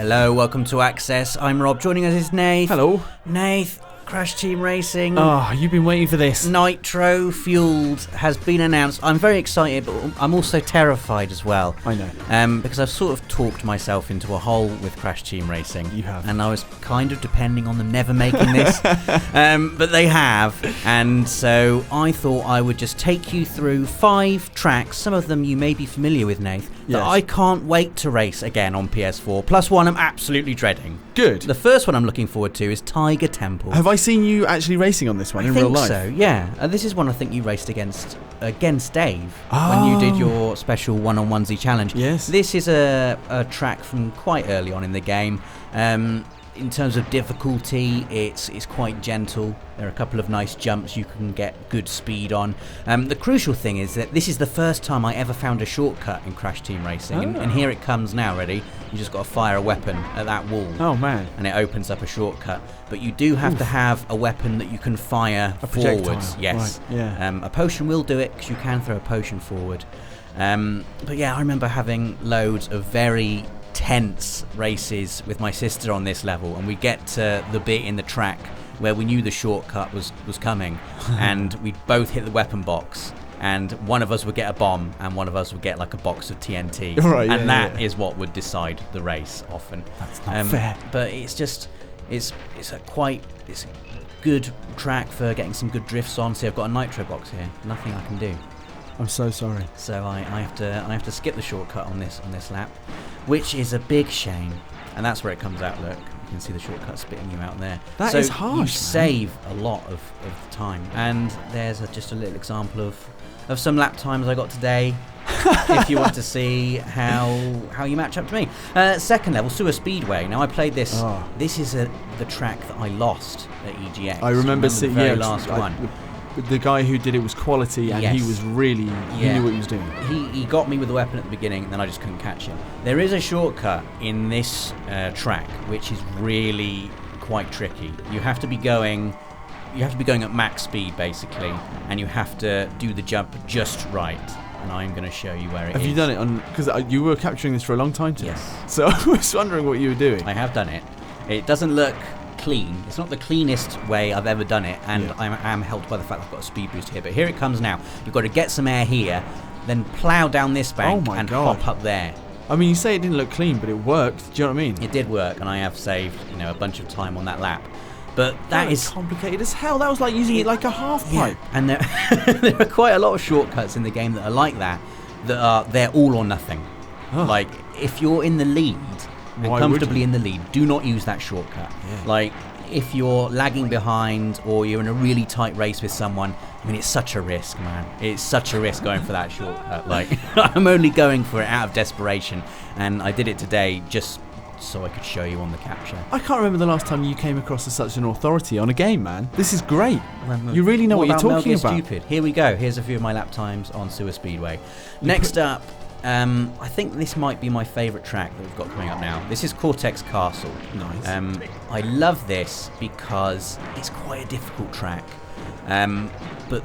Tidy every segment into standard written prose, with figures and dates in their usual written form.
Hello, welcome to Access. I'm Rob. Joining us is Nath. Hello. Nath, Crash Team Racing. Oh, you've been waiting for this. Nitro-Fueled has been announced. I'm very excited, but I'm also terrified as well. I know. Because I've sort of talked myself into a hole with Crash Team Racing. You have. And I was kind of depending on them never making this. But they have. And so I thought I would just take you through 5 tracks. Some of them you may be familiar with, Nath. Yes. That I can't wait to race again on PS4. Plus one I'm absolutely dreading. Good. The first one I'm looking forward to is Tiger Temple. Have I seen you actually racing on this one in real life? I think so, yeah. This is one I think you raced against Dave when you did your special one-on-onesie challenge. Yes. This is a track from quite early on in the game. In terms of difficulty, it's quite gentle. There are a couple of nice jumps you can get good speed on. The crucial thing is that this is the first time I ever found a shortcut in Crash Team Racing. And here it comes now, ready? You just got to fire a weapon at that wall. Oh, man. And it opens up a shortcut. But you do have to have a weapon that you can fire forwards. Yes. Right. Yeah. A potion will do it because you can throw a potion forward. But yeah, I remember having loads of very tense races with my sister on this level, and we get to the bit in the track where we knew the shortcut was coming and we'd both hit the weapon box, and one of us would get a bomb and one of us would get like a box of TNT. Right, and that is what would decide the race often. That's not fair. But it's a good track for getting some good drifts on. See, I've got a nitro box here, nothing I can do. I'm so sorry. So I have to skip the shortcut on this lap, which is a big shame. And that's where it comes out. Look, you can see the shortcut spitting you out there. That is harsh. You man. save a lot of the time. And there's just a little example of some lap times I got today. If you want to see how you match up to me. Second level, Sewer Speedway. Now I played this. Oh. This is the track that I lost at EGX. I remember seeing the very last one. The guy who did it was quality, and he was really he knew what he was doing. He got me with the weapon at the beginning, and then I just couldn't catch him. There is a shortcut in this track which is really quite tricky. You have to be going at max speed basically, and you have to do the jump just right. And I'm going to show you where it is. Have you done it on? Because you were capturing this for a long time today. Yes. So I was wondering what you were doing. I have done it. It doesn't look clean. It's not the cleanest way I've ever done it, and I am helped by the fact I've got a speed boost here. But here it comes now. You've got to get some air here, then plough down this bank and hop up there. I mean, you say it didn't look clean, but it worked. Do you know what I mean? It did work, and I have saved a bunch of time on that lap. But that is complicated as hell. That was like using it like a half pipe. And there are quite a lot of shortcuts in the game that are like that. They're all or nothing. Oh. Like if you're in the lead. And comfortably in the lead, do not use that shortcut. Like if you're lagging behind or you're in a really tight race with someone, I mean, it's such a risk, man. It's such a risk going for that shortcut. Like I'm only going for it out of desperation, and I did it today just so I could show you on the capture. I can't remember the last time you came across as such an authority on a game, man. This is great. You really know what you're talking about. Stupid. Here we go. Here's a few of my lap times on Sewer Speedway. Next up, I think this might be my favourite track that we've got coming up now. This is Cortex Castle. Nice. I love this because it's quite a difficult track. But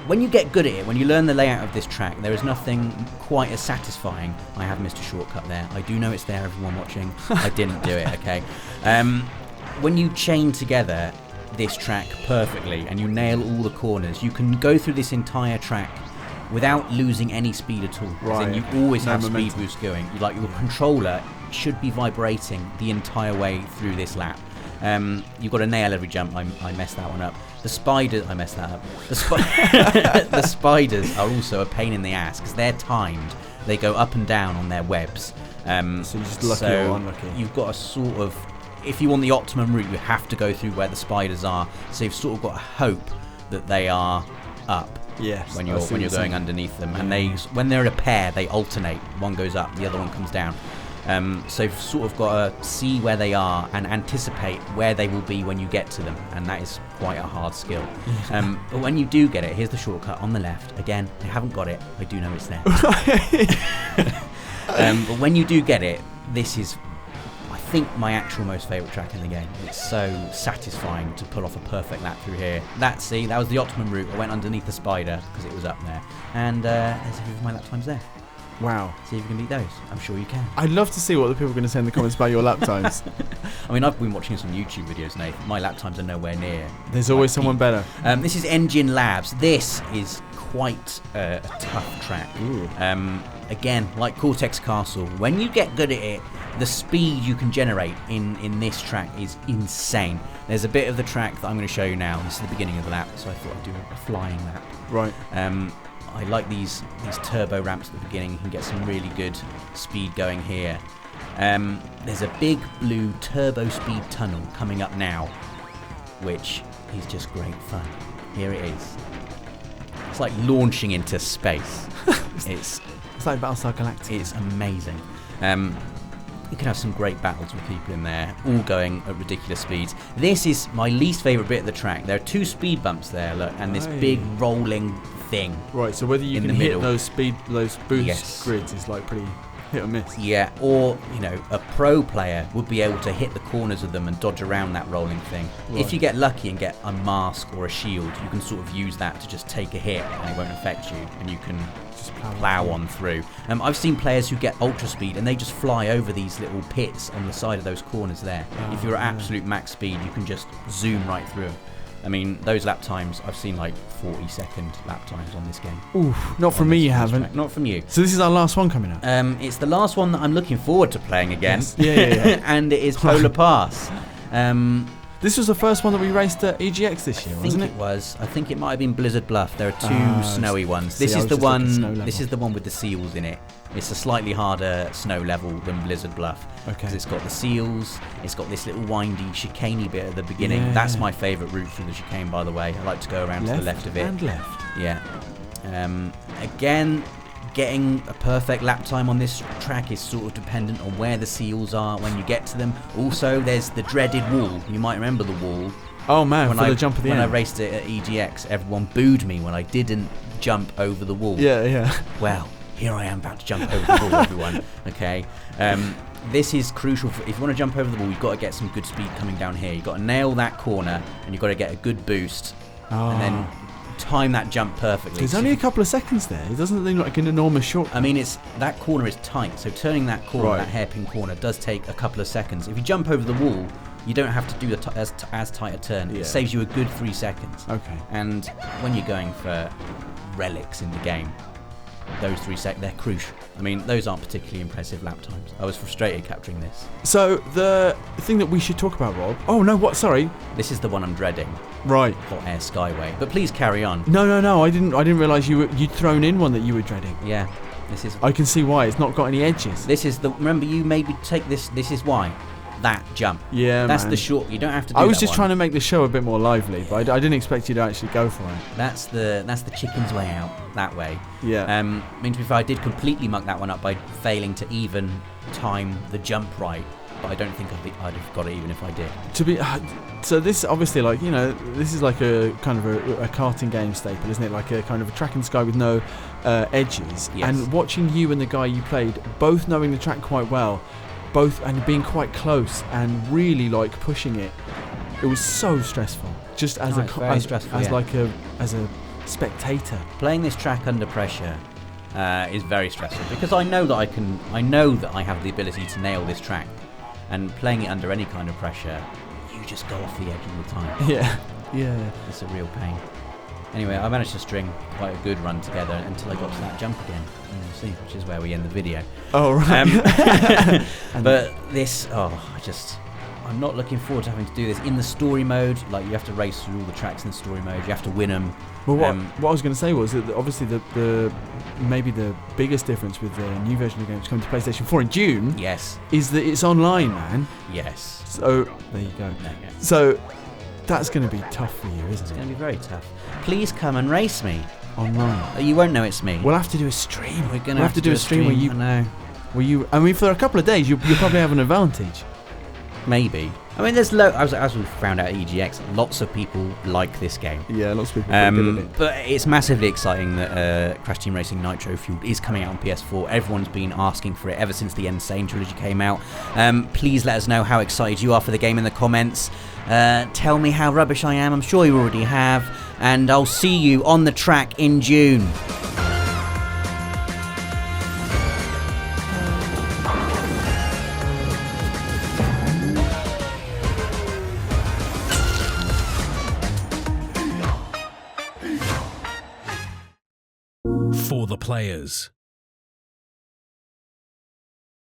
when you get good at it, when you learn the layout of this track, there is nothing quite as satisfying. I have missed a shortcut there. I do know it's there, everyone watching. I didn't do it, okay? When you chain together this track perfectly and you nail all the corners, you can go through this entire track without losing any speed at all. Right. Then you always have momentum. speed boost going. Your controller should be vibrating the entire way through this lap. You've got to nail every jump. I messed that one up. I messed that up. The spiders are also a pain in the ass because they're timed. They go up and down on their webs. So you're just lucky or unlucky. You've got to if you want the optimum route, you have to go through where the spiders are. So you've sort of got to hope that they are up. Yes. When you're going underneath them, and when they're in a pair, they alternate. One goes up, the other one comes down. So you've sort of got to see where they are and anticipate where they will be when you get to them, and that is quite a hard skill. But when you do get it, here's the shortcut on the left. Again, I haven't got it. I do know it's there. But when you do get it, this is, I think, my actual most favourite track in the game. It's so satisfying to pull off a perfect lap through here. That was the optimum route. I went underneath the spider because it was up there. And there's a few of my lap times there. Wow. See if you can beat those. I'm sure you can. I'd love to see what the people are going to say in the comments about your lap times. I mean, I've been watching some YouTube videos, Nathan. My lap times are nowhere near. There's always someone better. This is Engine Labs. This is quite a tough track. Again, like Cortex Castle, when you get good at it, the speed you can generate in this track is insane. There's a bit of the track that I'm going to show you now. This is the beginning of the lap, so I thought I'd do a flying lap. Right. I like these turbo ramps at the beginning. You can get some really good speed going here. There's a big blue turbo speed tunnel coming up now, which is just great fun. Here it is. It's like launching into space. It's like Battlestar Galactica. It's amazing. You can have some great battles with people in there, all going at ridiculous speeds. This is my least favourite bit of the track. There are 2 speed bumps there, look, and this big rolling thing. Right, so whether you can hit those boost grids is like pretty hit or miss. Yeah, or, you know, a pro player would be able to hit the corners of them and dodge around that rolling thing. Right. If you get lucky and get a mask or a shield, you can sort of use that to just take a hit and it won't affect you, and you can just plow on through. I've seen players who get ultra speed and they just fly over these little pits on the side of those corners there. If you're at absolute max speed, you can just zoom right through. I mean, those lap times, I've seen like 40-second lap times on this game. Oof, not from me you haven't. Track. Not from you. So this is our last one coming up? It's the last one that I'm looking forward to playing again. Yes. Yeah. And it is Polar Pass. This was the first one that we raced at EGX this year, wasn't it? I think it was. I think it might have been Blizzard Bluff. There are 2 snowy ones. This is the one. This is the one with the seals in it. It's a slightly harder snow level than Blizzard Bluff. Okay. Because it's got the seals. It's got this little windy, chicaney bit at the beginning. Yeah. That's my favourite route through the chicane, by the way. I like to go around to the left of it. And left. Yeah. Again, getting a perfect lap time on this track is sort of dependent on where the seals are when you get to them. Also, there's the dreaded wall. You might remember the wall. Oh man, the jump at the end. When I raced it at EGX, everyone booed me when I didn't jump over the wall. Yeah. Well, here I am about to jump over the wall, everyone. Okay. This is crucial. If you want to jump over the wall, you've got to get some good speed coming down here. You've got to nail that corner, and you've got to get a good boost, and then time that jump perfectly. There's only a couple of seconds there. It doesn't seem like an enormous short. I mean, that corner is tight, so turning that corner, that hairpin corner, does take a couple of seconds. If you jump over the wall, you don't have to do as tight a turn. Yeah. It saves you a good 3 seconds. Okay. And when you're going for relics in the game, those 3 seconds, they're crucial. I mean, those aren't particularly impressive lap times. I was frustrated capturing this. So, the thing that we should talk about, Rob... Oh, no, what? Sorry. This is the one I'm dreading. Right. Hot Air Skyway. But please carry on. No. I didn't realise you'd thrown in one that you were dreading. Yeah. This is... I can see why. It's not got any edges. This is the... Remember, you maybe take this... This is why. That jump. Yeah, That's man. the short... You don't have to do I was that just one. trying to make the show a bit more lively, but I didn't expect you to actually go for it. That's the chicken's way out. That way. Yeah. I mean, to be fair, I did completely muck that one up by failing to even time the jump right. But I don't think I'd have got it even if I did. So this obviously, like, you know, this is like a kind of a karting game staple, isn't it? Like a kind of a track in the sky with no edges. Yes. And watching you and the guy you played both knowing the track quite well, both and being quite close and really like pushing it, it was so stressful. Just as as a spectator. Playing this track under pressure is very stressful because I know that I have the ability to nail this track, and playing it under any kind of pressure, you just go off the edge all the time. Yeah. It's a real pain. Anyway, I managed to string quite a good run together until I got to that jump again. You'll see, which is where we end the video. Oh, right. But this, I'm not looking forward to having to do this in the story mode. Like, you have to race through all the tracks in the story mode. You have to win them. Well, what I was going to say was that obviously the maybe the biggest difference with the new version of the game that's coming to PlayStation 4 in June, yes, is that it's online, man. Yes. So there you go. So that's going to be tough for you, isn't it? It's going to be very tough. Please come and race me online. You won't know it's me. We'll have to do a stream. We're going to have to do a stream where you. I know. I mean, for a couple of days, you'll probably have an advantage. Maybe. I mean, there's as we found out at EGX, lots of people like this game. Yeah, lots of people are good at it. But it's massively exciting that Crash Team Racing Nitro-Fueled is coming out on PS4. Everyone's been asking for it ever since the Insane trilogy came out. Please let us know how excited you are for the game in the comments. Tell me how rubbish I am. I'm sure you already have. And I'll see you on the track in June. for the players.